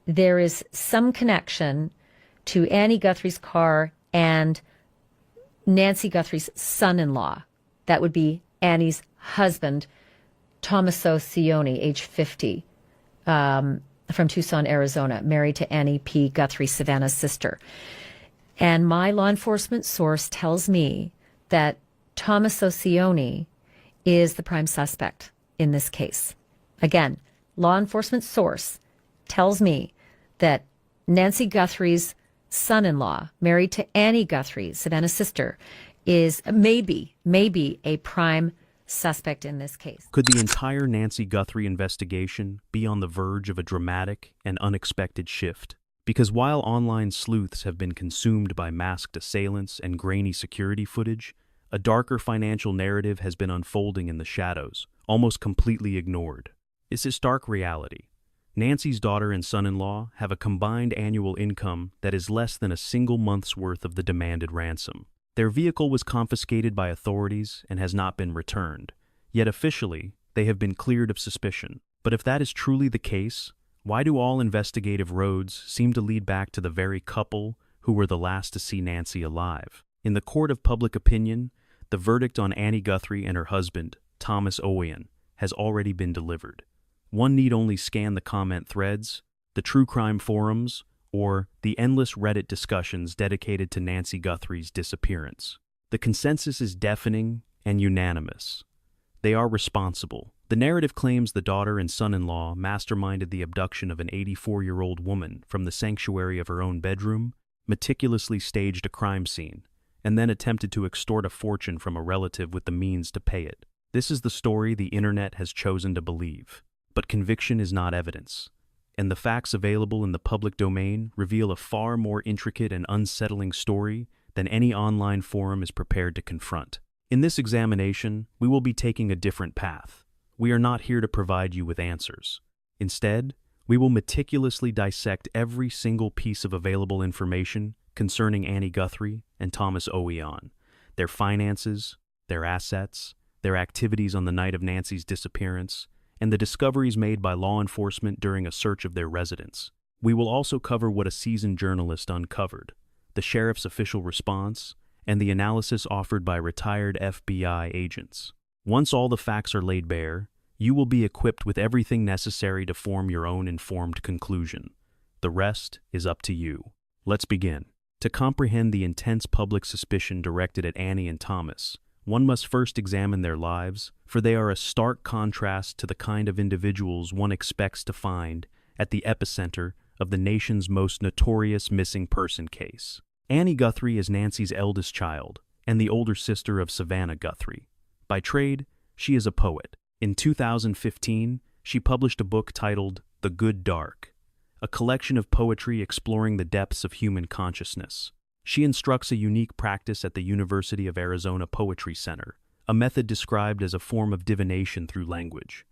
there is some connection to Annie Guthrie's car and Nancy Guthrie's son-in-law. That would be Annie's husband, Tommaso Cioni, age 50, from Tucson, Arizona, married to Annie P. Guthrie, Savannah's sister. And my law enforcement source tells me that Tommaso Cioni is the prime suspect in this case. Again, law enforcement source tells me that Nancy Guthrie's son-in-law, married to Annie Guthrie, Savannah's sister, is maybe a prime suspect in this case. Could the entire Nancy Guthrie investigation be on the verge of a dramatic and unexpected shift? Because while online sleuths have been consumed by masked assailants and grainy security footage, a darker financial narrative has been unfolding in the shadows, almost completely ignored. It's a stark reality. Nancy's daughter and son-in-law have a combined annual income that is less than a single month's worth of the demanded ransom. Their vehicle was confiscated by authorities and has not been returned, yet officially, they have been cleared of suspicion. But if that is truly the case, why do all investigative roads seem to lead back to the very couple who were the last to see Nancy alive? In the court of public opinion, the verdict on Annie Guthrie and her husband, Tommaso Cioni, has already been delivered. One need only scan the comment threads, the true crime forums, or the endless Reddit discussions dedicated to Nancy Guthrie's disappearance. The consensus is deafening and unanimous. They are responsible. The narrative claims the daughter and son-in-law masterminded the abduction of an 84-year-old woman from the sanctuary of her own bedroom, meticulously staged a crime scene, and then attempted to extort a fortune from a relative with the means to pay it. This is the story the internet has chosen to believe. But conviction is not evidence, and the facts available in the public domain reveal a far more intricate and unsettling story than any online forum is prepared to confront. In this examination, we will be taking a different path. We are not here to provide you with answers. Instead, we will meticulously dissect every single piece of available information concerning Annie Guthrie and Tommaso Cioni, their finances, their assets, their activities on the night of Nancy's disappearance, and the discoveries made by law enforcement during a search of their residence. We will also cover what a seasoned journalist uncovered, the sheriff's official response, and the analysis offered by retired FBI agents. Once all the facts are laid bare, you will be equipped with everything necessary to form your own informed conclusion. The rest is up to you. Let's begin. To comprehend the intense public suspicion directed at Annie and Thomas, one must first examine their lives, for they are a stark contrast to the kind of individuals one expects to find at the epicenter of the nation's most notorious missing person case. Annie Guthrie is Nancy's eldest child and the older sister of Savannah Guthrie. By trade, she is a poet. In 2015, she published a book titled The Good Dark, a collection of poetry exploring the depths of human consciousness. She instructs a unique practice at the University of Arizona Poetry Center, a method described as a form of divination through language.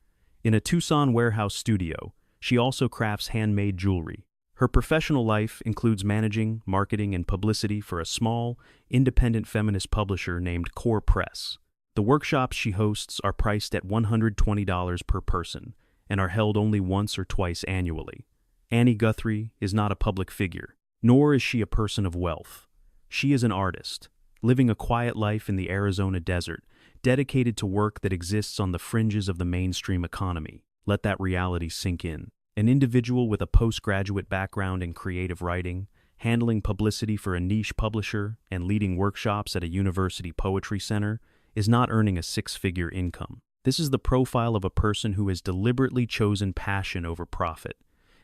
In a Tucson warehouse studio, she also crafts handmade jewelry. Her professional life includes managing, marketing, and publicity for a small, independent feminist publisher named Core Press. The workshops she hosts are priced at $120 per person and are held only once or twice annually. Annie Guthrie is not a public figure, nor is she a person of wealth. She is an artist, living a quiet life in the Arizona desert, dedicated to work that exists on the fringes of the mainstream economy. Let that reality sink in. An individual with a postgraduate background in creative writing, handling publicity for a niche publisher, and leading workshops at a university poetry center is not earning a six-figure income. This is the profile of a person who has deliberately chosen passion over profit.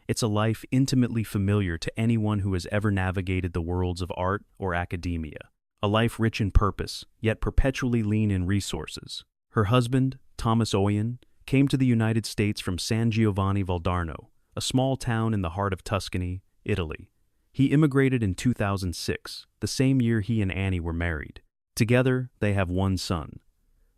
It's a life intimately familiar to anyone who has ever navigated the worlds of art or academia. A life rich in purpose, yet perpetually lean in resources. Her husband, Tommaso Cioni, came to the United States from San Giovanni Valdarno, a small town in the heart of Tuscany, Italy. He immigrated in 2006, the same year he and Annie were married. Together, they have one son.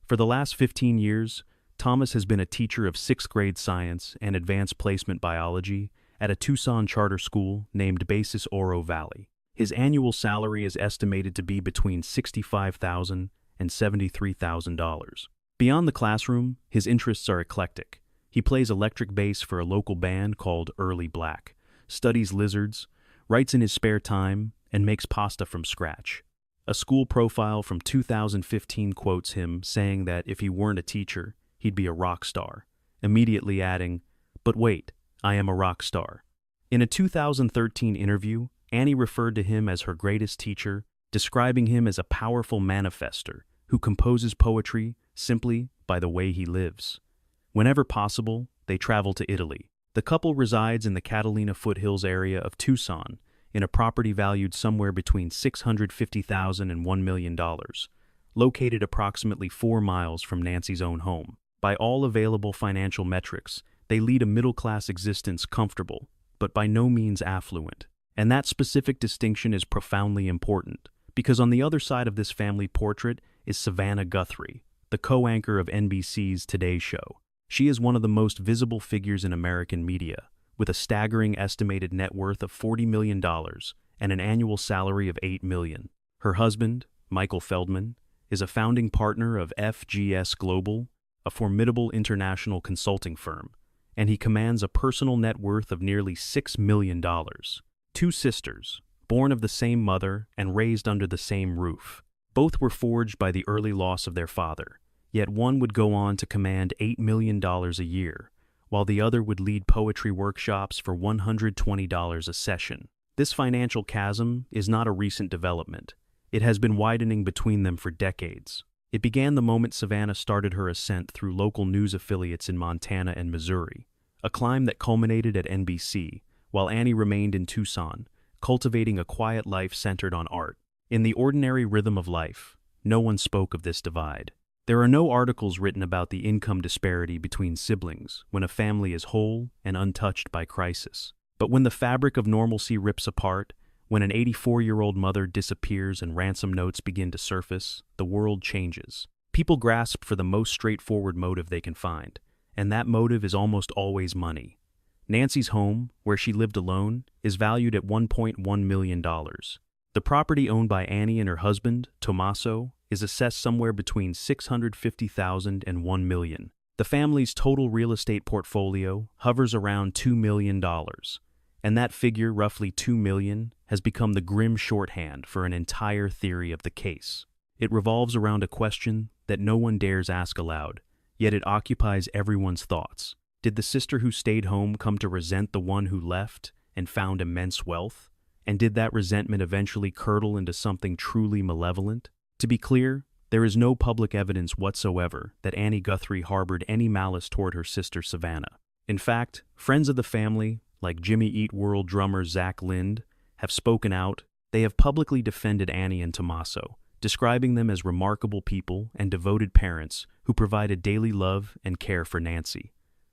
For the last 15 years, Thomas has been a teacher of sixth-grade science and advanced placement biology at a Tucson charter school named Basis Oro Valley. His annual salary is estimated to be between $65,000 and $73,000. Beyond the classroom, his interests are eclectic. He plays electric bass for a local band called Early Black, studies lizards, writes in his spare time, and makes pasta from scratch. A school profile from 2015 quotes him saying that if he weren't a teacher, he'd be a rock star, immediately adding, "But wait, I am a rock star." In a 2013 interview, Annie referred to him as her greatest teacher, describing him as a powerful manifester who composes poetry simply by the way he lives. Whenever possible, they travel to Italy. The couple resides in the Catalina foothills area of Tucson, in a property valued somewhere between $650,000 and $1 million, located approximately 4 miles from Nancy's own home. By all available financial metrics, they lead a middle-class existence comfortable, but by no means affluent. And that specific distinction is profoundly important, because on the other side of this family portrait is Savannah Guthrie, the co-anchor of NBC's Today Show. She is one of the most visible figures in American media, with a staggering estimated net worth of $40 million and an annual salary of $8 million. Her husband, Michael Feldman, is a founding partner of FGS Global, a formidable international consulting firm, and he commands a personal net worth of nearly $6 million. Two sisters, born of the same mother and raised under the same roof. Both were forged by the early loss of their father, yet one would go on to command $8 million a year, while the other would lead poetry workshops for $120 a session. This financial chasm is not a recent development. It has been widening between them for decades. It began the moment Savannah started her ascent through local news affiliates in Montana and Missouri, a climb that culminated at NBC, while Annie remained in Tucson, cultivating a quiet life centered on art. In the ordinary rhythm of life, no one spoke of this divide. There are no articles written about the income disparity between siblings when a family is whole and untouched by crisis. But when the fabric of normalcy rips apart, when an 84-year-old mother disappears and ransom notes begin to surface, the world changes. People grasp for the most straightforward motive they can find, and that motive is almost always money. Nancy's home, where she lived alone, is valued at $1.1 million. The property owned by Annie and her husband, Tommaso, is assessed somewhere between $650,000 and $1 million. The family's total real estate portfolio hovers around $2 million, and that figure, roughly $2 million, has become the grim shorthand for an entire theory of the case. It revolves around a question that no one dares ask aloud, yet it occupies everyone's thoughts. Did the sister who stayed home come to resent the one who left and found immense wealth? And did that resentment eventually curdle into something truly malevolent? To be clear, there is no public evidence whatsoever that Annie Guthrie harbored any malice toward her sister Savannah. In fact, friends of the family, like Jimmy Eat World drummer Zach Lind, have spoken out. They have publicly defended Annie and Tommaso, describing them as remarkable people and devoted parents who provided daily love and care for Nancy.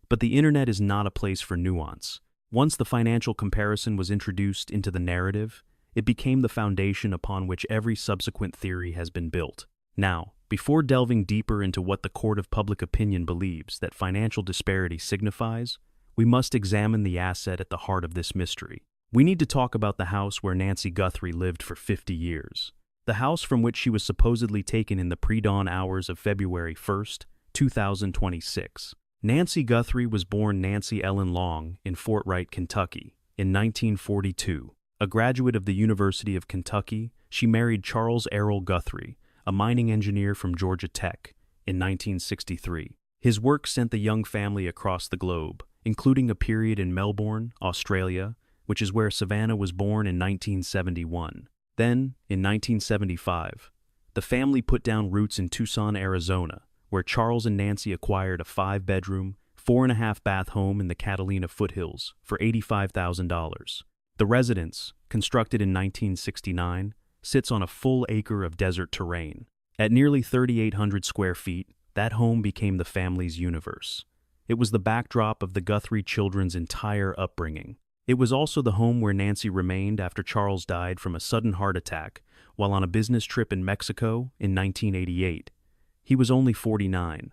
But the internet is not a place for nuance. Once the financial comparison was introduced into the narrative, it became the foundation upon which every subsequent theory has been built. Now, before delving deeper into what the court of public opinion believes that financial disparity signifies, we must examine the asset at the heart of this mystery. We need to talk about the house where Nancy Guthrie lived for 50 years. The house from which she was supposedly taken in the pre-dawn hours of February 1st, 2026. Nancy Guthrie was born Nancy Ellen Long in Fort Wright, Kentucky, in 1942. A graduate of the University of Kentucky, she married Charles Errol Guthrie, a mining engineer from Georgia Tech, in 1963. His work sent the young family across the globe, including a period in Melbourne, Australia, which is where Savannah was born in 1971. Then, in 1975, the family put down roots in Tucson, Arizona, where Charles and Nancy acquired a 5-bedroom, 4.5-bath home in the Catalina foothills for $85,000. The residence, constructed in 1969, sits on a full acre of desert terrain. At nearly 3,800 square feet, that home became the family's universe. It was the backdrop of the Guthrie children's entire upbringing. It was also the home where Nancy remained after Charles died from a sudden heart attack while on a business trip in Mexico in 1988. He was only 49.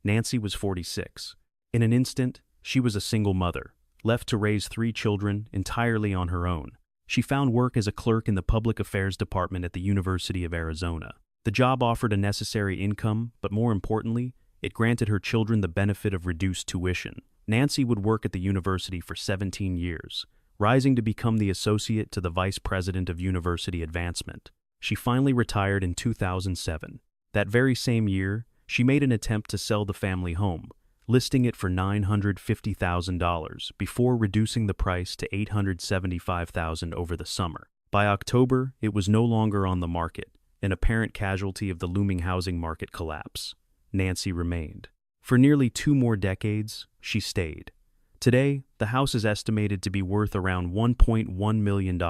Nancy was 46. In an instant, she was a single mother, left to raise 3 children entirely on her own. She found work as a clerk in the Public Affairs Department at the University of Arizona. The job offered a necessary income, but more importantly, it granted her children the benefit of reduced tuition. Nancy would work at the university for 17 years, rising to become the associate to the vice president of university advancement. She finally retired in 2007. That very same year, she made an attempt to sell the family home, listing it for $950,000 before reducing the price to $875,000 over the summer. By October, it was no longer on the market, an apparent casualty of the looming housing market collapse. Nancy remained. For nearly 2 more decades, she stayed. Today, the house is estimated to be worth around $1.1 million,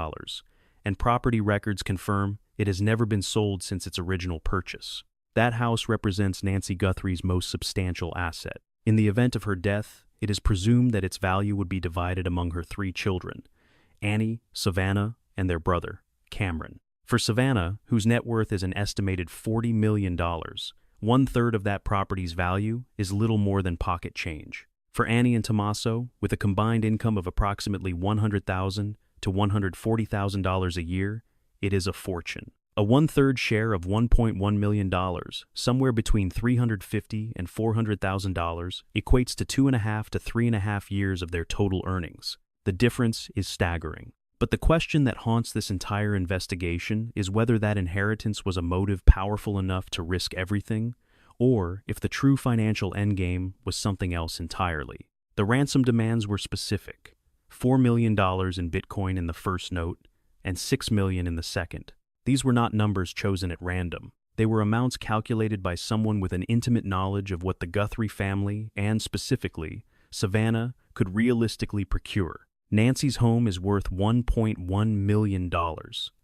and property records confirm it has never been sold since its original purchase. That house represents Nancy Guthrie's most substantial asset. In the event of her death, it is presumed that its value would be divided among her 3 children, Annie, Savannah, and their brother, Cameron. For Savannah, whose net worth is an estimated $40 million, 1/3 of that property's value is little more than pocket change. For Annie and Tommaso, with a combined income of approximately $100,000 to $140,000 a year, it is a fortune. A 1/3 share of $1.1 million, somewhere between $350,000 and $400,000, equates to 2.5 to 3.5 years of their total earnings. The difference is staggering. But the question that haunts this entire investigation is whether that inheritance was a motive powerful enough to risk everything, or if the true financial endgame was something else entirely. The ransom demands were specific: $4 million in Bitcoin in the first note, and $6 million in the second. These were not numbers chosen at random. They were amounts calculated by someone with an intimate knowledge of what the Guthrie family, and specifically, Savannah, could realistically procure. Nancy's home is worth $1.1 million.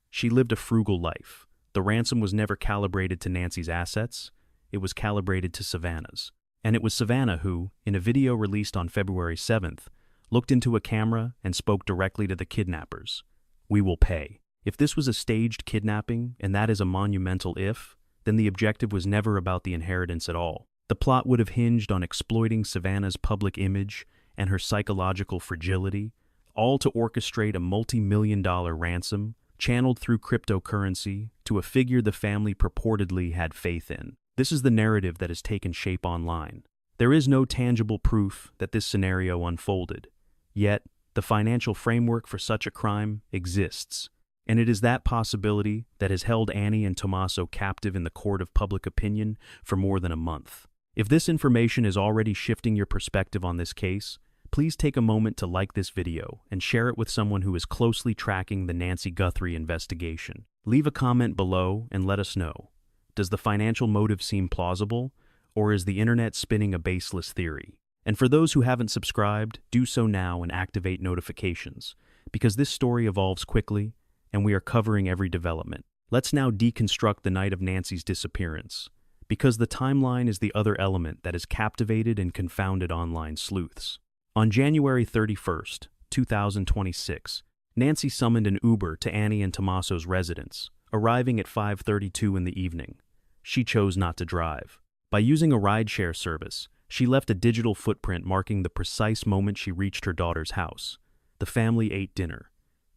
She lived a frugal life. The ransom was never calibrated to Nancy's assets. It was calibrated to Savannah's. And it was Savannah who, in a video released on February 7th, looked into a camera and spoke directly to the kidnappers. "We will pay." If this was a staged kidnapping, and that is a monumental if, then the objective was never about the inheritance at all. The plot would have hinged on exploiting Savannah's public image and her psychological fragility, all to orchestrate a multi-million-dollar ransom, channeled through cryptocurrency, to a figure the family purportedly had faith in. This is the narrative that has taken shape online. There is no tangible proof that this scenario unfolded. Yet, the financial framework for such a crime exists. And it is that possibility that has held Annie and Tommaso captive in the court of public opinion for more than a month. If this information is already shifting your perspective on this case, please take a moment to like this video and share it with someone who is closely tracking the Nancy Guthrie investigation. Leave a comment below and let us know. Does the financial motive seem plausible, or is the internet spinning a baseless theory? And for those who haven't subscribed, do so now and activate notifications, because this story evolves quickly, and we are covering every development. Let's now deconstruct the night of Nancy's disappearance, because the timeline is the other element that has captivated and confounded online sleuths. On January 31st, 2026, Nancy summoned an Uber to Annie and Tommaso's residence, arriving at 5:32 in the evening. She chose not to drive. By using a rideshare service, she left a digital footprint marking the precise moment she reached her daughter's house. The family ate dinner.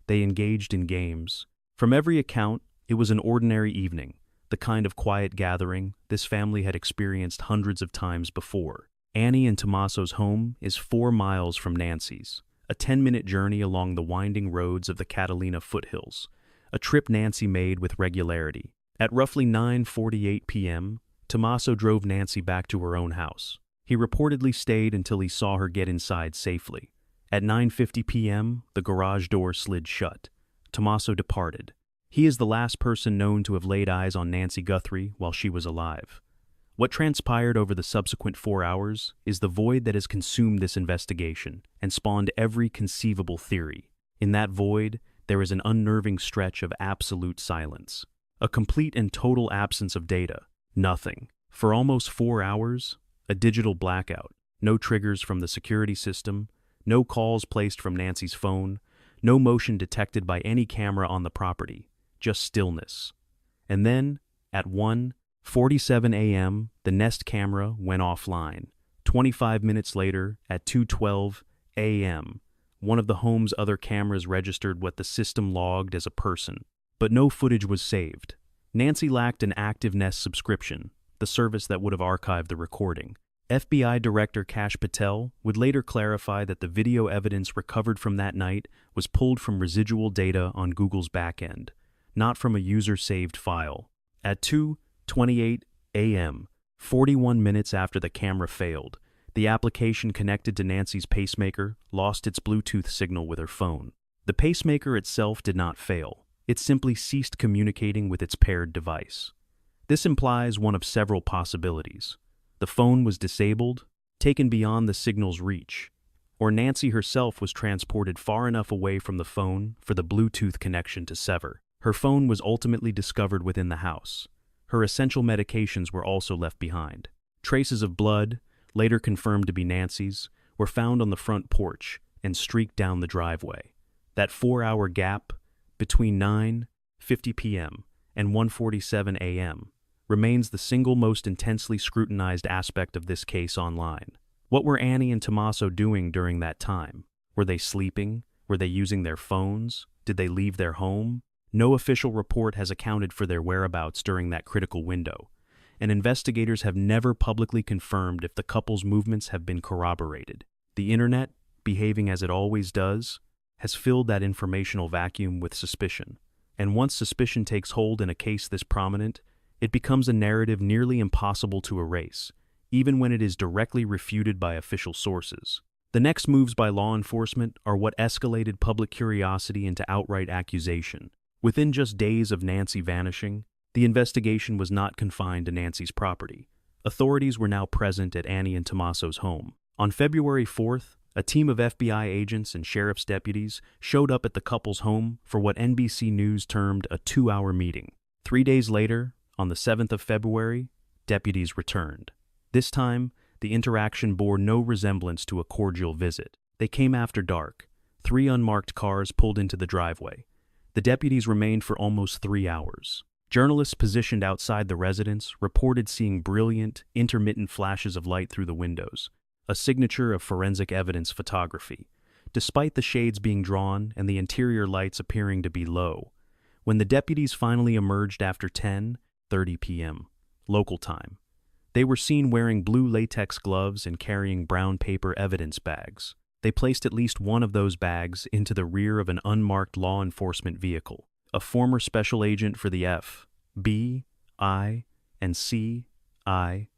They engaged in games. From every account, it was an ordinary evening, the kind of quiet gathering this family had experienced hundreds of times before. Annie and Tommaso's home is 4 miles from Nancy's, a 10-minute journey along the winding roads of the Catalina foothills, a trip Nancy made with regularity. At roughly 9:48 p.m., Tommaso drove Nancy back to her own house. He reportedly stayed until he saw her get inside safely. At 9:50 p.m., the garage door slid shut. Tommaso departed. He is the last person known to have laid eyes on Nancy Guthrie while she was alive. What transpired over the subsequent 4 hours is the void that has consumed this investigation and spawned every conceivable theory. In that void, there is an unnerving stretch of absolute silence. A complete and total absence of data. Nothing. For almost 4 hours, a digital blackout. No triggers from the security system. No calls placed from Nancy's phone, no motion detected by any camera on the property, just stillness. And then, at 1:47 a.m., the Nest camera went offline. 25 minutes later, at 2:12 a.m., one of the home's other cameras registered what the system logged as a person, but no footage was saved. Nancy lacked an active Nest subscription, the service that would have archived the recording. FBI Director Kash Patel would later clarify that the video evidence recovered from that night was pulled from residual data on Google's backend, not from a user-saved file. At 2:28 a.m., 41 minutes after the camera failed, the application connected to Nancy's pacemaker lost its Bluetooth signal with her phone. The pacemaker itself did not fail. It simply ceased communicating with its paired device. This implies one of several possibilities. The phone was disabled, taken beyond the signal's reach, or Nancy herself was transported far enough away from the phone for the Bluetooth connection to sever. Her phone was ultimately discovered within the house. Her essential medications were also left behind. Traces of blood, later confirmed to be Nancy's, were found on the front porch and streaked down the driveway. That 4-hour gap between 9:50 p.m. and 1:47 a.m. remains the single most intensely scrutinized aspect of this case online. What were Annie and Tommaso doing during that time? Were they sleeping? Were they using their phones? Did they leave their home? No official report has accounted for their whereabouts during that critical window, and investigators have never publicly confirmed if the couple's movements have been corroborated. The internet, behaving as it always does, has filled that informational vacuum with suspicion. And once suspicion takes hold in a case this prominent, it becomes a narrative nearly impossible to erase, even when it is directly refuted by official sources. The next moves by law enforcement are what escalated public curiosity into outright accusation. Within just days of Nancy vanishing, the investigation was not confined to Nancy's property. Authorities were now present at Annie and Tommaso's home. On February 4th, a team of FBI agents and sheriff's deputies showed up at the couple's home for what NBC News termed a 2-hour meeting. 3 days later, on the 7th of February, deputies returned. This time, the interaction bore no resemblance to a cordial visit. They came after dark. 3 unmarked cars pulled into the driveway. The deputies remained for almost 3 hours. Journalists positioned outside the residence reported seeing brilliant, intermittent flashes of light through the windows, a signature of forensic evidence photography, despite the shades being drawn and the interior lights appearing to be low. When the deputies finally emerged after 10:30 p.m. local time, they were seen wearing blue latex gloves and carrying brown paper evidence bags. They placed at least one of those bags into the rear of an unmarked law enforcement vehicle. A former special agent for the FBI and CIA,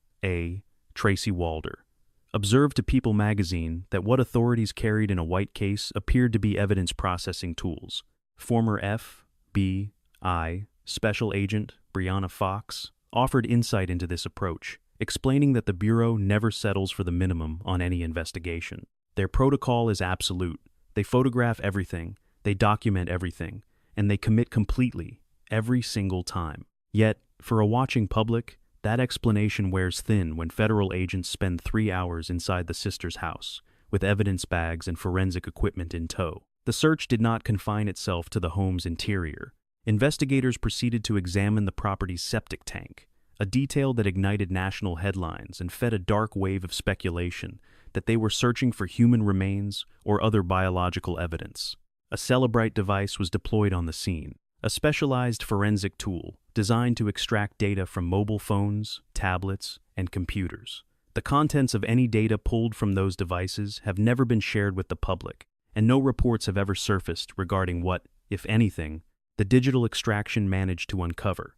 Tracy Walder, observed to People magazine that what authorities carried in a white case appeared to be evidence processing tools. Former FBI Special Agent Brianna Fox offered insight into this approach, explaining that the Bureau never settles for the minimum on any investigation. Their protocol is absolute. They photograph everything, they document everything, and they commit completely, every single time. Yet, for a watching public, that explanation wears thin when federal agents spend 3 hours inside the sisters' house, with evidence bags and forensic equipment in tow. The search did not confine itself to the home's interior. Investigators proceeded to examine the property's septic tank, a detail that ignited national headlines and fed a dark wave of speculation that they were searching for human remains or other biological evidence. A Celebrite device was deployed on the scene, a specialized forensic tool designed to extract data from mobile phones, tablets, and computers. The contents of any data pulled from those devices have never been shared with the public, and no reports have ever surfaced regarding what, if anything, the digital extraction managed to uncover.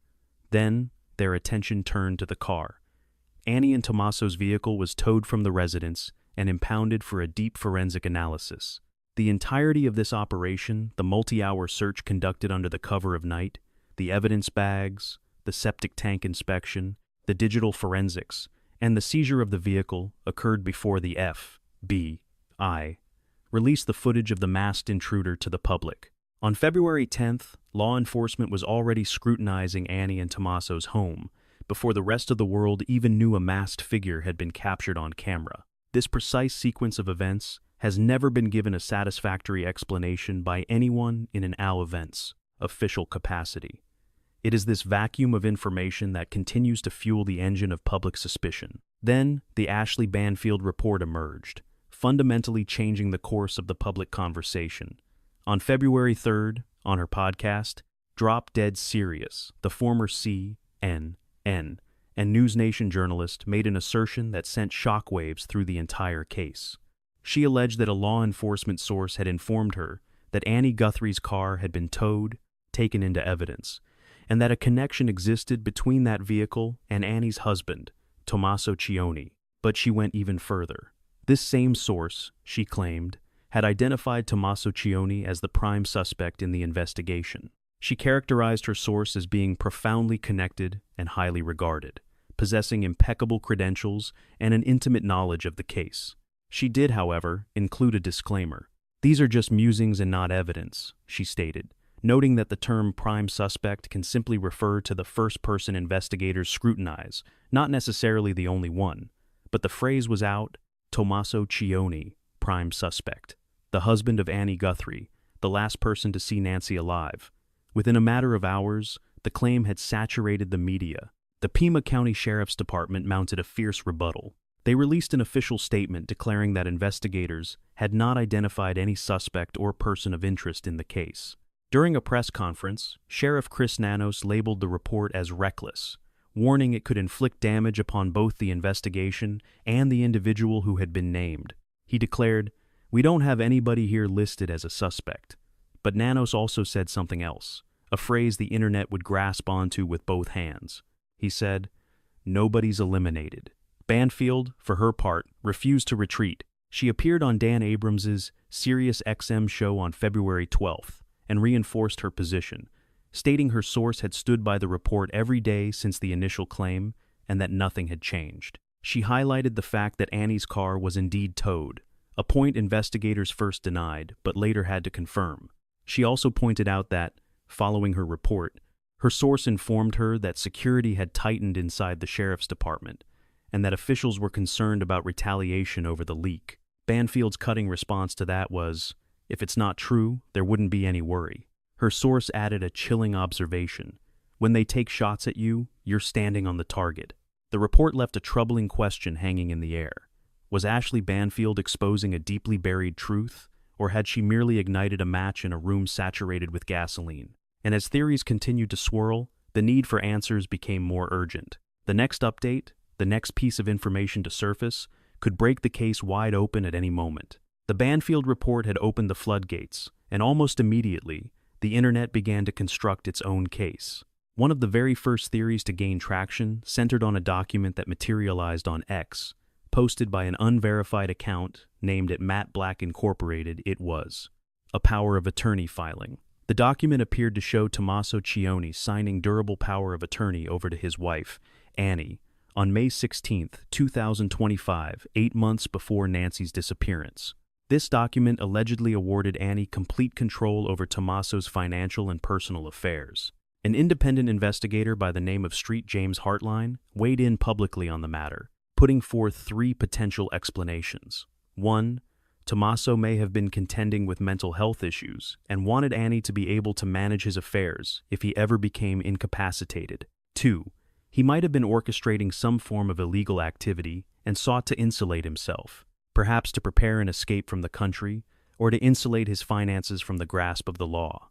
Then, their attention turned to the car. Annie and Tommaso's vehicle was towed from the residence and impounded for a deep forensic analysis. The entirety of this operation, the multi-hour search conducted under the cover of night, the evidence bags, the septic tank inspection, the digital forensics, and the seizure of the vehicle occurred before the FBI released the footage of the masked intruder to the public. On February 10th, law enforcement was already scrutinizing Annie and Tommaso's home before the rest of the world even knew a masked figure had been captured on camera. This precise sequence of events has never been given a satisfactory explanation by anyone in an OW Events official capacity. It is this vacuum of information that continues to fuel the engine of public suspicion. Then, the Ashley Banfield report emerged, fundamentally changing the course of the public conversation. On February 3rd, on her podcast, Drop Dead Serious, the former CNN and News Nation journalist made an assertion that sent shockwaves through the entire case. She alleged that a law enforcement source had informed her that Annie Guthrie's car had been towed, taken into evidence, and that a connection existed between that vehicle and Annie's husband, Tommaso Cioni. But she went even further. This same source, she claimed, had identified Tommaso Cioni as the prime suspect in the investigation. She characterized her source as being profoundly connected and highly regarded, possessing impeccable credentials and an intimate knowledge of the case. She did, however, include a disclaimer. "These are just musings and not evidence," she stated, noting that the term prime suspect can simply refer to the first person investigators scrutinize, not necessarily the only one. But the phrase was out: Tommaso Cioni, prime suspect, the husband of Annie Guthrie, the last person to see Nancy alive. Within a matter of hours, the claim had saturated the media. The Pima County Sheriff's Department mounted a fierce rebuttal. They released an official statement declaring that investigators had not identified any suspect or person of interest in the case. During a press conference, Sheriff Chris Nanos labeled the report as reckless, warning it could inflict damage upon both the investigation and the individual who had been named. He declared, "We don't have anybody here listed as a suspect." But Nanos also said something else, a phrase the internet would grasp onto with both hands. He said, "Nobody's eliminated." Banfield, for her part, refused to retreat. She appeared on Dan Abrams's Sirius XM show on February 12th and reinforced her position, stating her source had stood by the report every day since the initial claim and that nothing had changed. She highlighted the fact that Annie's car was indeed towed, a point investigators first denied but later had to confirm. She also pointed out that, following her report, her source informed her that security had tightened inside the sheriff's department and that officials were concerned about retaliation over the leak. Banfield's cutting response to that was, "If it's not true, there wouldn't be any worry." Her source added a chilling observation: "When they take shots at you, you're standing on the target." The report left a troubling question hanging in the air. Was Ashley Banfield exposing a deeply buried truth, or had she merely ignited a match in a room saturated with gasoline? And as theories continued to swirl, the need for answers became more urgent. The next update, the next piece of information to surface, could break the case wide open at any moment. The Banfield report had opened the floodgates, and almost immediately, the internet began to construct its own case. One of the very first theories to gain traction centered on a document that materialized on X, posted by an unverified account named at Matt Black Incorporated. It was a power of attorney filing. The document appeared to show Tommaso Cioni signing durable power of attorney over to his wife, Annie, on May 16, 2025, 8 months before Nancy's disappearance. This document allegedly awarded Annie complete control over Tommaso's financial and personal affairs. An independent investigator by the name of Street James Hartline weighed in publicly on the matter, putting forth 3 potential explanations. 1. Tommaso may have been contending with mental health issues and wanted Annie to be able to manage his affairs if he ever became incapacitated. 2. He might have been orchestrating some form of illegal activity and sought to insulate himself, perhaps to prepare an escape from the country or to insulate his finances from the grasp of the law.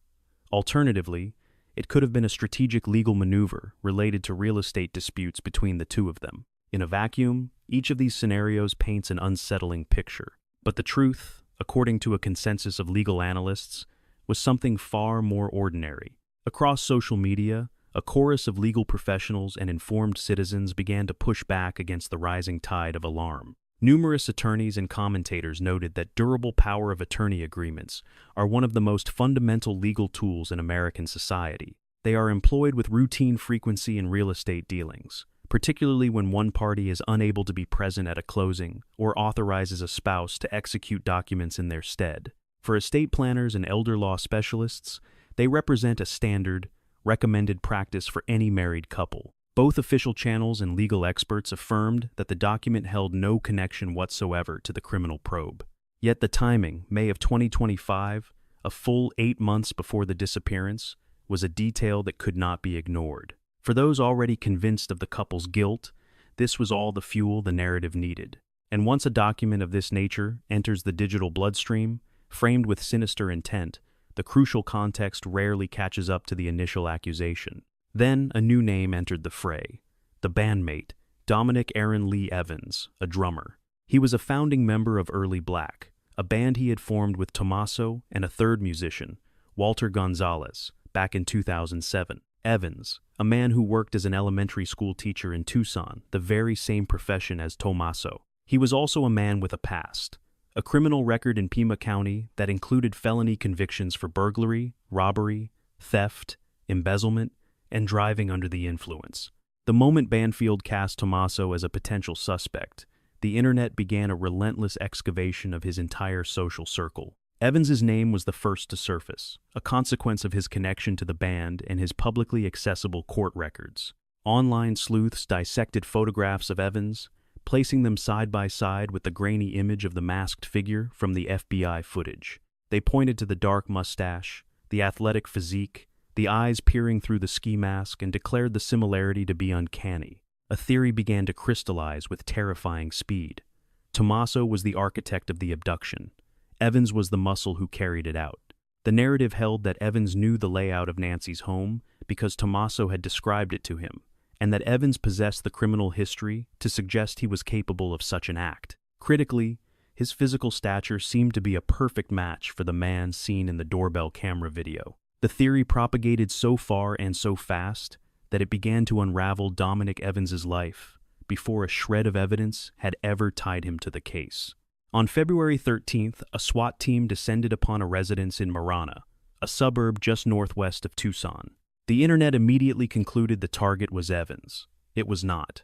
Alternatively, it could have been a strategic legal maneuver related to real estate disputes between the two of them. In a vacuum, each of these scenarios paints an unsettling picture. But the truth, according to a consensus of legal analysts, was something far more ordinary. Across social media, a chorus of legal professionals and informed citizens began to push back against the rising tide of alarm. Numerous attorneys and commentators noted that durable power of attorney agreements are one of the most fundamental legal tools in American society. They are employed with routine frequency in real estate dealings, particularly when one party is unable to be present at a closing or authorizes a spouse to execute documents in their stead. For estate planners and elder law specialists, they represent a standard, recommended practice for any married couple. Both official channels and legal experts affirmed that the document held no connection whatsoever to the criminal probe. Yet the timing, May of 2025, a full 8 months before the disappearance, was a detail that could not be ignored. For those already convinced of the couple's guilt, this was all the fuel the narrative needed. And once a document of this nature enters the digital bloodstream, framed with sinister intent, the crucial context rarely catches up to the initial accusation. Then a new name entered the fray: the bandmate, Dominic Aaron Lee Evans, a drummer. He was a founding member of Early Black, a band he had formed with Tommaso and a third musician, Walter Gonzalez, back in 2007. Evans, a man who worked as an elementary school teacher in Tucson, the very same profession as Tommaso. He was also a man with a past, a criminal record in Pima County that included felony convictions for burglary, robbery, theft, embezzlement, and driving under the influence. The moment Banfield cast Tommaso as a potential suspect, the internet began a relentless excavation of his entire social circle. Evans's name was the first to surface, a consequence of his connection to the band and his publicly accessible court records. Online sleuths dissected photographs of Evans, placing them side by side with the grainy image of the masked figure from the FBI footage. They pointed to the dark mustache, the athletic physique, the eyes peering through the ski mask, and declared the similarity to be uncanny. A theory began to crystallize with terrifying speed. Tommaso was the architect of the abduction. Evans was the muscle who carried it out. The narrative held that Evans knew the layout of Nancy's home because Tommaso had described it to him, and that Evans possessed the criminal history to suggest he was capable of such an act. Critically, his physical stature seemed to be a perfect match for the man seen in the doorbell camera video. The theory propagated so far and so fast that it began to unravel Dominic Evans's life before a shred of evidence had ever tied him to the case. On February 13th, a SWAT team descended upon a residence in Marana, a suburb just northwest of Tucson. The internet immediately concluded the target was Evans. It was not.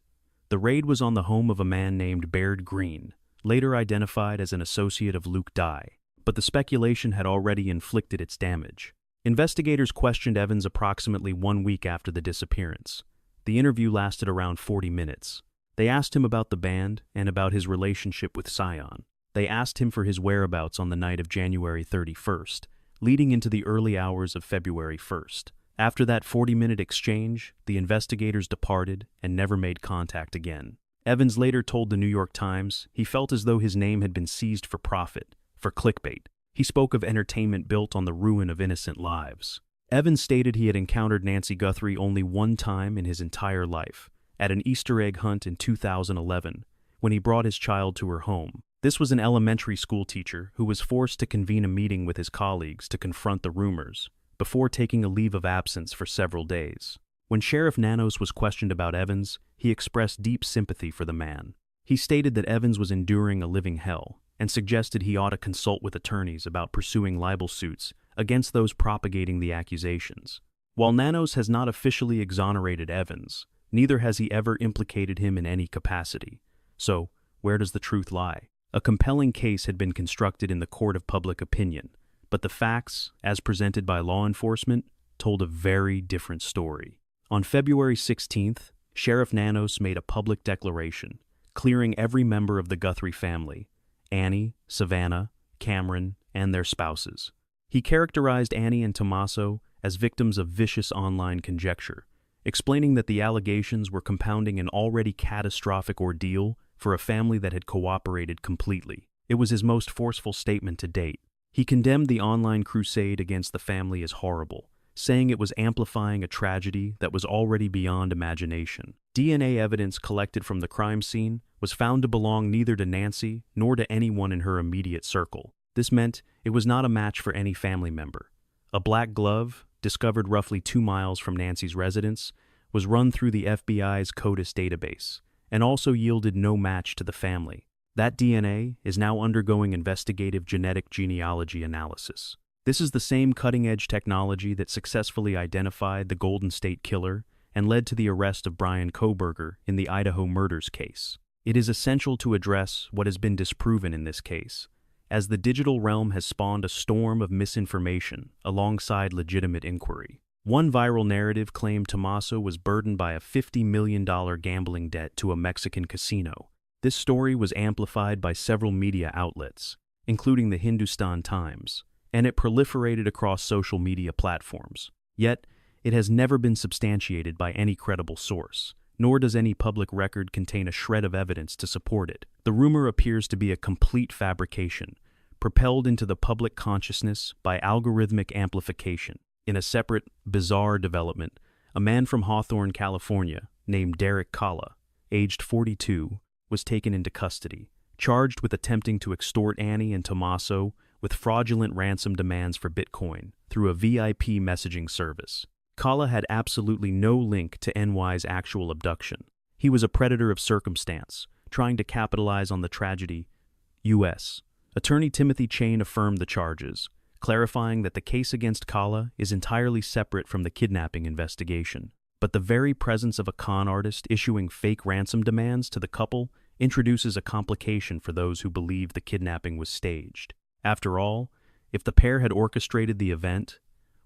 The raid was on the home of a man named Baird Green, later identified as an associate of Luke Dye, but the speculation had already inflicted its damage. Investigators questioned Evans approximately 1 week after the disappearance. The interview lasted around 40 minutes. They asked him about the band and about his relationship with Cion. They asked him for his whereabouts on the night of January 31st, leading into the early hours of February 1st. After that 40-minute exchange, the investigators departed and never made contact again. Evans later told the New York Times he felt as though his name had been seized for profit, for clickbait. He spoke of entertainment built on the ruin of innocent lives. Evans stated he had encountered Nancy Guthrie only one time in his entire life, at an Easter egg hunt in 2011, when he brought his child to her home. This was an elementary school teacher who was forced to convene a meeting with his colleagues to confront the rumors, before taking a leave of absence for several days. When Sheriff Nanos was questioned about Evans, he expressed deep sympathy for the man. He stated that Evans was enduring a living hell, and suggested he ought to consult with attorneys about pursuing libel suits against those propagating the accusations. While Nanos has not officially exonerated Evans, neither has he ever implicated him in any capacity. So, where does the truth lie? A compelling case had been constructed in the court of public opinion, but the facts, as presented by law enforcement, told a very different story. On February 16th, Sheriff Nanos made a public declaration, clearing every member of the Guthrie family, Annie, Savannah, Cameron, and their spouses. He characterized Annie and Tommaso as victims of vicious online conjecture, explaining that the allegations were compounding an already catastrophic ordeal for a family that had cooperated completely. It was his most forceful statement to date. He condemned the online crusade against the family as horrible, saying it was amplifying a tragedy that was already beyond imagination. DNA evidence collected from the crime scene was found to belong neither to Nancy nor to anyone in her immediate circle. This meant it was not a match for any family member. A black glove, discovered roughly 2 miles from Nancy's residence, was run through the FBI's CODIS database, and also yielded no match to the family. That DNA is now undergoing investigative genetic genealogy analysis. This is the same cutting-edge technology that successfully identified the Golden State Killer and led to the arrest of Brian Kohberger in the Idaho murders case. It is essential to address what has been disproven in this case, as the digital realm has spawned a storm of misinformation alongside legitimate inquiry. One viral narrative claimed Tommaso was burdened by a $50 million gambling debt to a Mexican casino. This story was amplified by several media outlets, including the Hindustan Times, and it proliferated across social media platforms. Yet, it has never been substantiated by any credible source, nor does any public record contain a shred of evidence to support it. The rumor appears to be a complete fabrication, propelled into the public consciousness by algorithmic amplification. In a separate, bizarre development, a man from Hawthorne, California, named Derek Kalla, aged 42, was taken into custody, charged with attempting to extort Annie and Tommaso with fraudulent ransom demands for Bitcoin through a VIP messaging service. Kalla had absolutely no link to NY's actual abduction. He was a predator of circumstance, trying to capitalize on the tragedy. U.S. Attorney Timothy Chain affirmed the charges, clarifying that the case against Kalla is entirely separate from the kidnapping investigation. But the very presence of a con artist issuing fake ransom demands to the couple introduces a complication for those who believe the kidnapping was staged. After all, if the pair had orchestrated the event,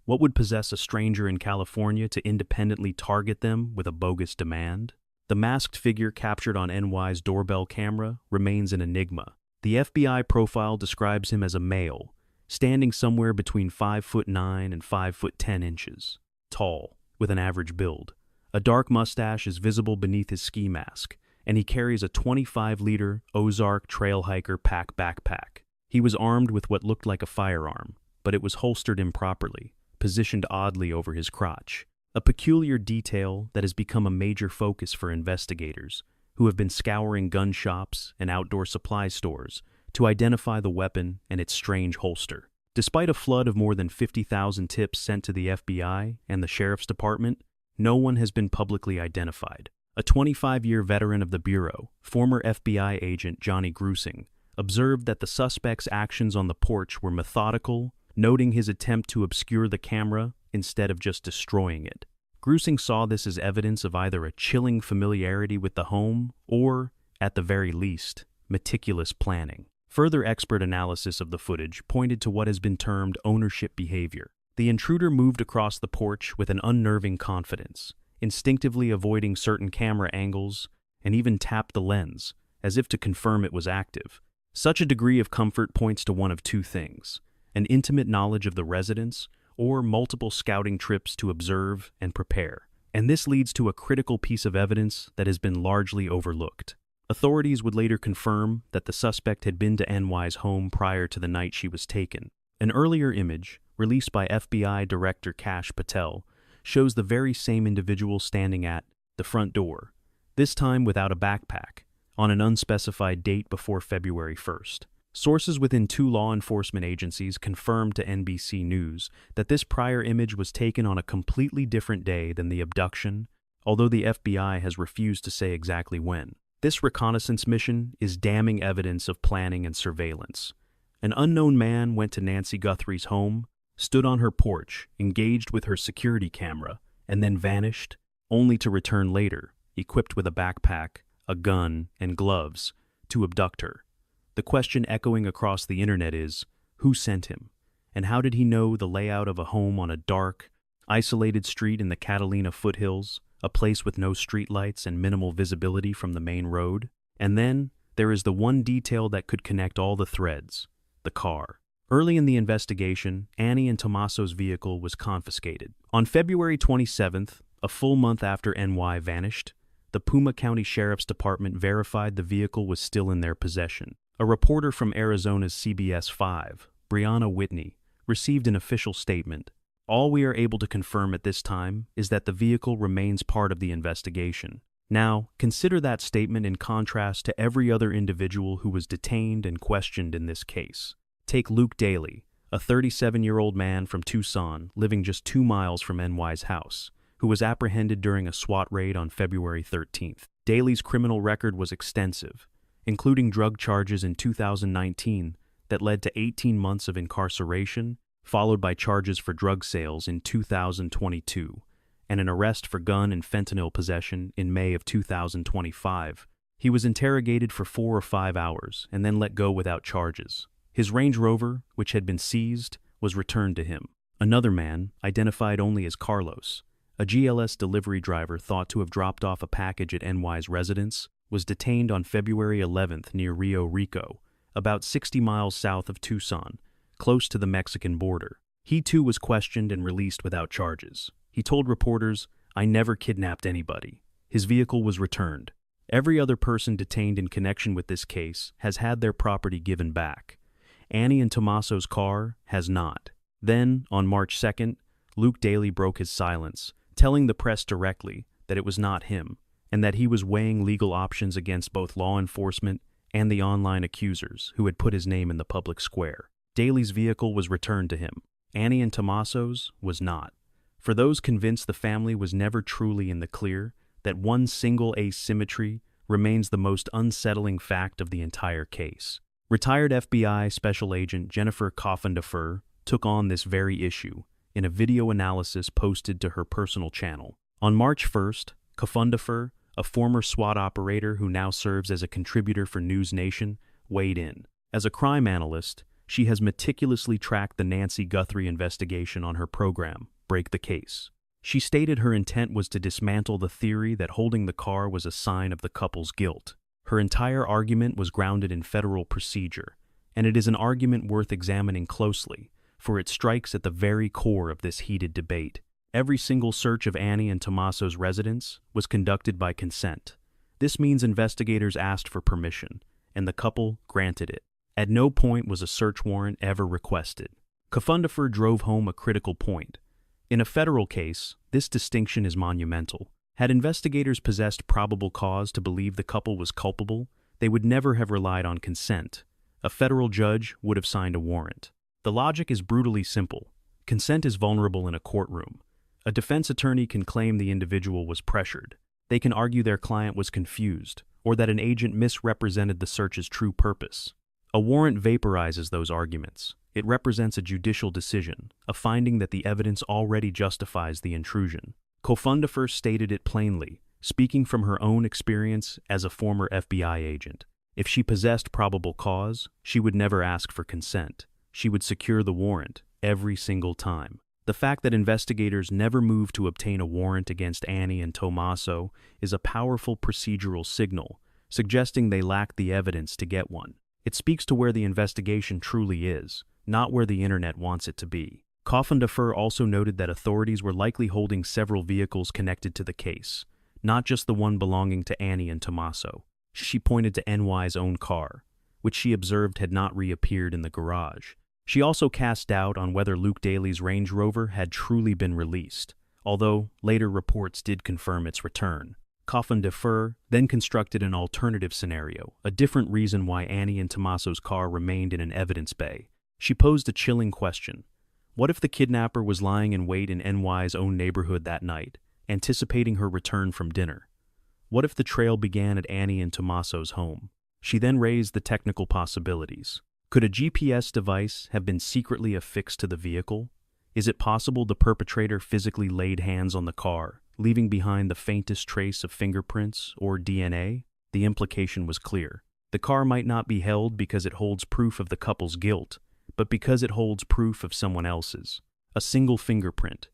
what would possess a stranger in California to independently target them with a bogus demand? The masked figure captured on NY's doorbell camera remains an enigma. The FBI profile describes him as a male, standing somewhere between 5'9" and 5'10", tall, with an average build. A dark mustache is visible beneath his ski mask, and he carries a 25-liter Ozark Trail Hiker pack backpack. He was armed with what looked like a firearm, but it was holstered improperly, positioned oddly over his crotch, a peculiar detail that has become a major focus for investigators who have been scouring gun shops and outdoor supply stores to identify the weapon and its strange holster. Despite a flood of more than 50,000 tips sent to the FBI and the Sheriff's Department, no one has been publicly identified. A 25-year veteran of the Bureau, former FBI agent Johnny Grusing, observed that the suspect's actions on the porch were methodical, noting his attempt to obscure the camera instead of just destroying it. Grusing saw this as evidence of either a chilling familiarity with the home or, at the very least, meticulous planning. Further expert analysis of the footage pointed to what has been termed ownership behavior. The intruder moved across the porch with an unnerving confidence, instinctively avoiding certain camera angles, and even tapped the lens, as if to confirm it was active. Such a degree of comfort points to one of two things: an intimate knowledge of the residence, or multiple scouting trips to observe and prepare. And this leads to a critical piece of evidence that has been largely overlooked. Authorities would later confirm that the suspect had been to NY's home prior to the night she was taken. An earlier image, released by FBI Director Kash Patel, shows the very same individual standing at the front door, this time without a backpack, on an unspecified date before February 1st. Sources within two law enforcement agencies confirmed to NBC News that this prior image was taken on a completely different day than the abduction, although the FBI has refused to say exactly when. This reconnaissance mission is damning evidence of planning and surveillance. An unknown man went to Nancy Guthrie's home, stood on her porch, engaged with her security camera, and then vanished, only to return later, equipped with a backpack, a gun, and gloves, to abduct her. The question echoing across the internet is, who sent him? And how did he know the layout of a home on a dark, isolated street in the Catalina foothills, a place with no streetlights and minimal visibility from the main road? And then, there is the one detail that could connect all the threads: the car. Early in the investigation, Annie and Tommaso's vehicle was confiscated. On February 27th, a full month after NY vanished, the Puma County Sheriff's Department verified the vehicle was still in their possession. A reporter from Arizona's CBS 5, Brianna Whitney, received an official statement. All we are able to confirm at this time is that the vehicle remains part of the investigation. Now, consider that statement in contrast to every other individual who was detained and questioned in this case. Take Luke Daly, a 37-year-old man from Tucson living just 2 miles from NY's house, who was apprehended during a SWAT raid on February 13th. Daly's criminal record was extensive, including drug charges in 2019 that led to 18 months of incarceration, followed by charges for drug sales in 2022, and an arrest for gun and fentanyl possession in May of 2025. He was interrogated for 4 or 5 hours and then let go without charges. His Range Rover, which had been seized, was returned to him. Another man, identified only as Carlos, a GLS delivery driver thought to have dropped off a package at NY's residence, was detained on February 11th near Rio Rico, about 60 miles south of Tucson, close to the Mexican border. He too was questioned and released without charges. He told reporters, "I never kidnapped anybody." His vehicle was returned. Every other person detained in connection with this case has had their property given back. Annie and Tommaso's car has not. Then, on March 2nd, Luke Daly broke his silence, telling the press directly that it was not him, and that he was weighing legal options against both law enforcement and the online accusers who had put his name in the public square. Daly's vehicle was returned to him. Annie and Tommaso's was not. For those convinced the family was never truly in the clear, that one single asymmetry remains the most unsettling fact of the entire case. Retired FBI Special Agent Jennifer Coffin-Defer took on this very issue in a video analysis posted to her personal channel. On March 1st, Coffin-Defer, a former SWAT operator who now serves as a contributor for News Nation, weighed in. As a crime analyst, she has meticulously tracked the Nancy Guthrie investigation on her program, Break the Case. She stated her intent was to dismantle the theory that holding the car was a sign of the couple's guilt. Her entire argument was grounded in federal procedure, and it is an argument worth examining closely, for it strikes at the very core of this heated debate. Every single search of Annie and Tommaso's residence was conducted by consent. This means investigators asked for permission, and the couple granted it. At no point was a search warrant ever requested. Coffin-Defer drove home a critical point. In a federal case, this distinction is monumental. Had investigators possessed probable cause to believe the couple was culpable, they would never have relied on consent. A federal judge would have signed a warrant. The logic is brutally simple. Consent is vulnerable in a courtroom. A defense attorney can claim the individual was pressured. They can argue their client was confused, or that an agent misrepresented the search's true purpose. A warrant vaporizes those arguments. It represents a judicial decision, a finding that the evidence already justifies the intrusion. Coffin-Defer stated it plainly, speaking from her own experience as a former FBI agent. If she possessed probable cause, she would never ask for consent. She would secure the warrant every single time. The fact that investigators never moved to obtain a warrant against Annie and Tommaso is a powerful procedural signal, suggesting they lacked the evidence to get one. It speaks to where the investigation truly is, not where the internet wants it to be. Coffin-Defer also noted that authorities were likely holding several vehicles connected to the case, not just the one belonging to Annie and Tommaso. She pointed to NY's own car, which she observed had not reappeared in the garage. She also cast doubt on whether Luke Daly's Range Rover had truly been released, although later reports did confirm its return. Coffin-Defer then constructed an alternative scenario, a different reason why Annie and Tommaso's car remained in an evidence bay. She posed a chilling question. What if the kidnapper was lying in wait in NY's own neighborhood that night, anticipating her return from dinner? What if the trail began at Annie and Tommaso's home? She then raised the technical possibilities. Could a GPS device have been secretly affixed to the vehicle? Is it possible the perpetrator physically laid hands on the car, leaving behind the faintest trace of fingerprints or DNA? The implication was clear. The car might not be held because it holds proof of the couple's guilt, but because it holds proof of someone else's. A single fingerprint,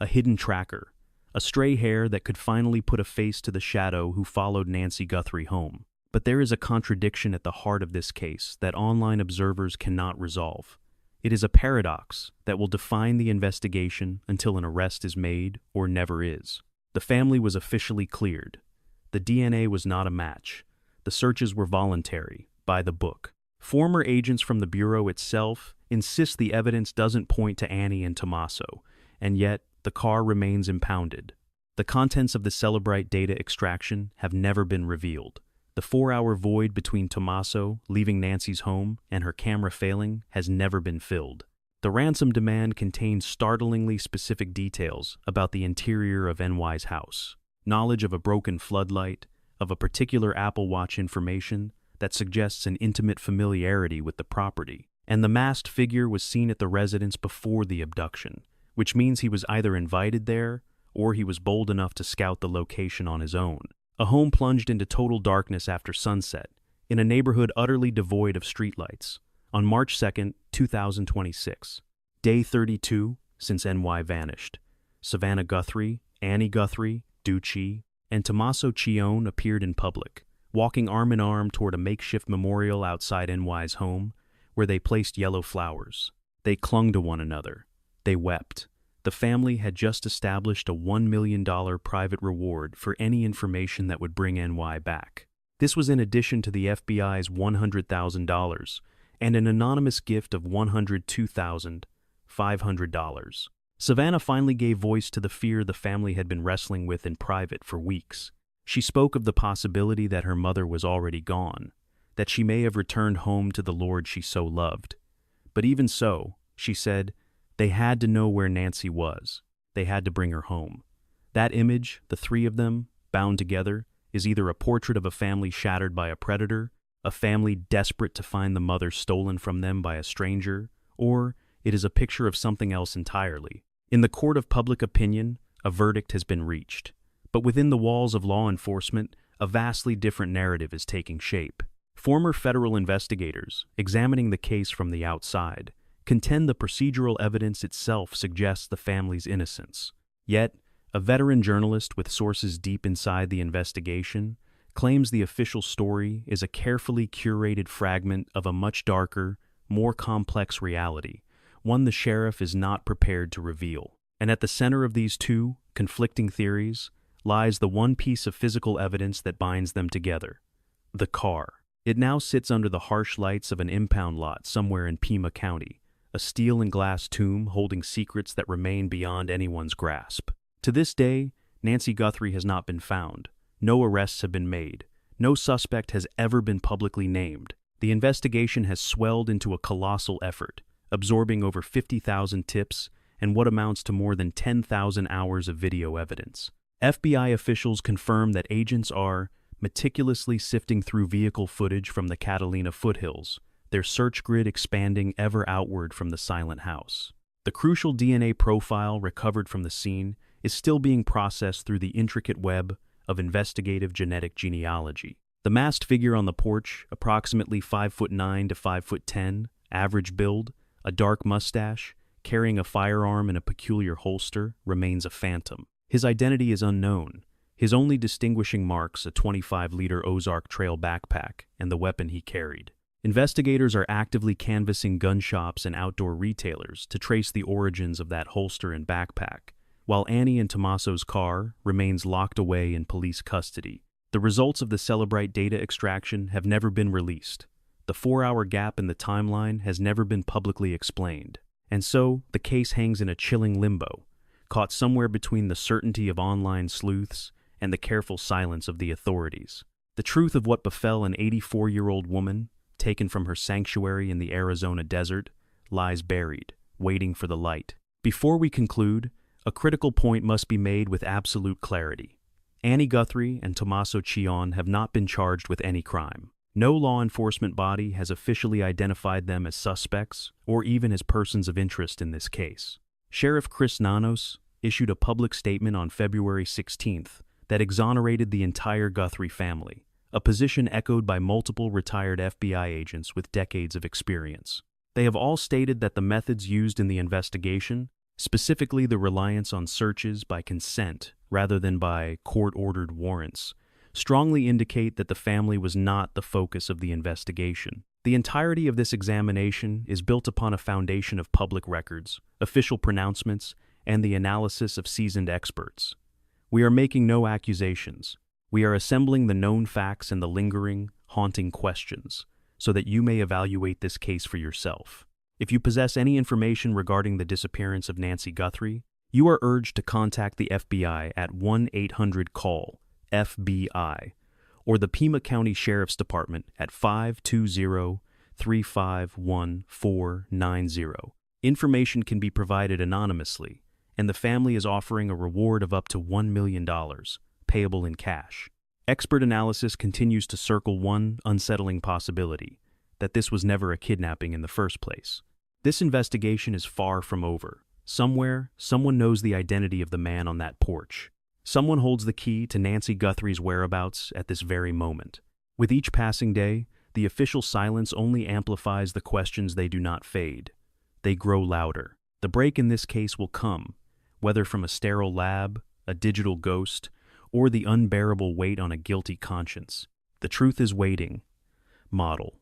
a hidden tracker, a stray hair that could finally put a face to the shadow who followed Nancy Guthrie home. But there is a contradiction at the heart of this case that online observers cannot resolve. It is a paradox that will define the investigation until an arrest is made or never is. The family was officially cleared. The DNA was not a match. The searches were voluntary, by the book. Former agents from the Bureau itself insist the evidence doesn't point to Annie and Tommaso, and yet the car remains impounded. The contents of the Celebrite data extraction have never been revealed. The 4-hour void between Tommaso leaving Nancy's home and her camera failing has never been filled. The ransom demand contains startlingly specific details about the interior of NY's house. Knowledge of a broken floodlight, of a particular Apple Watch information that suggests an intimate familiarity with the property. And the masked figure was seen at the residence before the abduction, which means he was either invited there or he was bold enough to scout the location on his own. A home plunged into total darkness after sunset, in a neighborhood utterly devoid of streetlights, on March 2nd, 2026. Day 32 since NY vanished. Savannah Guthrie, Annie Guthrie, Ducci, and Tommaso Cioni appeared in public, walking arm in arm toward a makeshift memorial outside NY's home, where they placed yellow flowers. They clung to one another. They wept. The family had just established a $1 million private reward for any information that would bring NY back. This was in addition to the FBI's $100,000 and an anonymous gift of $102,500. Savannah finally gave voice to the fear the family had been wrestling with in private for weeks. She spoke of the possibility that her mother was already gone, that she may have returned home to the Lord she so loved. But even so, she said, they had to know where Nancy was. They had to bring her home. That image, the three of them, bound together, is either a portrait of a family shattered by a predator, a family desperate to find the mother stolen from them by a stranger, or it is a picture of something else entirely. In the court of public opinion, a verdict has been reached. But within the walls of law enforcement, a vastly different narrative is taking shape. Former federal investigators, examining the case from the outside, contend the procedural evidence itself suggests the family's innocence. Yet, a veteran journalist with sources deep inside the investigation claims the official story is a carefully curated fragment of a much darker, more complex reality, one the sheriff is not prepared to reveal. And at the center of these two conflicting theories lies the one piece of physical evidence that binds them together: the car. It now sits under the harsh lights of an impound lot somewhere in Pima County, a steel and glass tomb holding secrets that remain beyond anyone's grasp. To this day, Nancy Guthrie has not been found. No arrests have been made. No suspect has ever been publicly named. The investigation has swelled into a colossal effort, absorbing over 50,000 tips and what amounts to more than 10,000 hours of video evidence. FBI officials confirm that agents are meticulously sifting through vehicle footage from the Catalina foothills, their search grid expanding ever outward from the silent house. The crucial DNA profile recovered from the scene is still being processed through the intricate web of investigative genetic genealogy. The masked figure on the porch, approximately 5'9" to 5'10", average build, a dark mustache, carrying a firearm in a peculiar holster, remains a phantom. His identity is unknown. His only distinguishing marks a 25-liter Ozark Trail backpack and the weapon he carried. Investigators are actively canvassing gun shops and outdoor retailers to trace the origins of that holster and backpack, while Annie and Tommaso's car remains locked away in police custody. The results of the Celebrite data extraction have never been released. The 4-hour gap in the timeline has never been publicly explained. And so, the case hangs in a chilling limbo, caught somewhere between the certainty of online sleuths and the careful silence of the authorities. The truth of what befell an 84-year-old woman, taken from her sanctuary in the Arizona desert, lies buried, waiting for the light. Before we conclude, a critical point must be made with absolute clarity. Annie Guthrie and Tommaso Cioni have not been charged with any crime. No law enforcement body has officially identified them as suspects or even as persons of interest in this case. Sheriff Chris Nanos issued a public statement on February 16th that exonerated the entire Guthrie family, a position echoed by multiple retired FBI agents with decades of experience. They have all stated that the methods used in the investigation, specifically the reliance on searches by consent rather than by court-ordered warrants, strongly indicate that the family was not the focus of the investigation. The entirety of this examination is built upon a foundation of public records, official pronouncements, and the analysis of seasoned experts. We are making no accusations. We are assembling the known facts and the lingering, haunting questions, so that you may evaluate this case for yourself. If you possess any information regarding the disappearance of Nancy Guthrie, you are urged to contact the FBI at 1-800-CALL-FBI or the Pima County Sheriff's Department at 520-351-1490. Information can be provided anonymously, and the family is offering a reward of up to $1 million, payable in cash. Expert analysis continues to circle one unsettling possibility, that this was never a kidnapping in the first place. This investigation is far from over. Somewhere, someone knows the identity of the man on that porch. Someone holds the key to Nancy Guthrie's whereabouts at this very moment. With each passing day, the official silence only amplifies the questions. They do not fade. They grow louder. The break in this case will come, whether from a sterile lab, a digital ghost, or the unbearable weight on a guilty conscience. The truth is waiting. Model.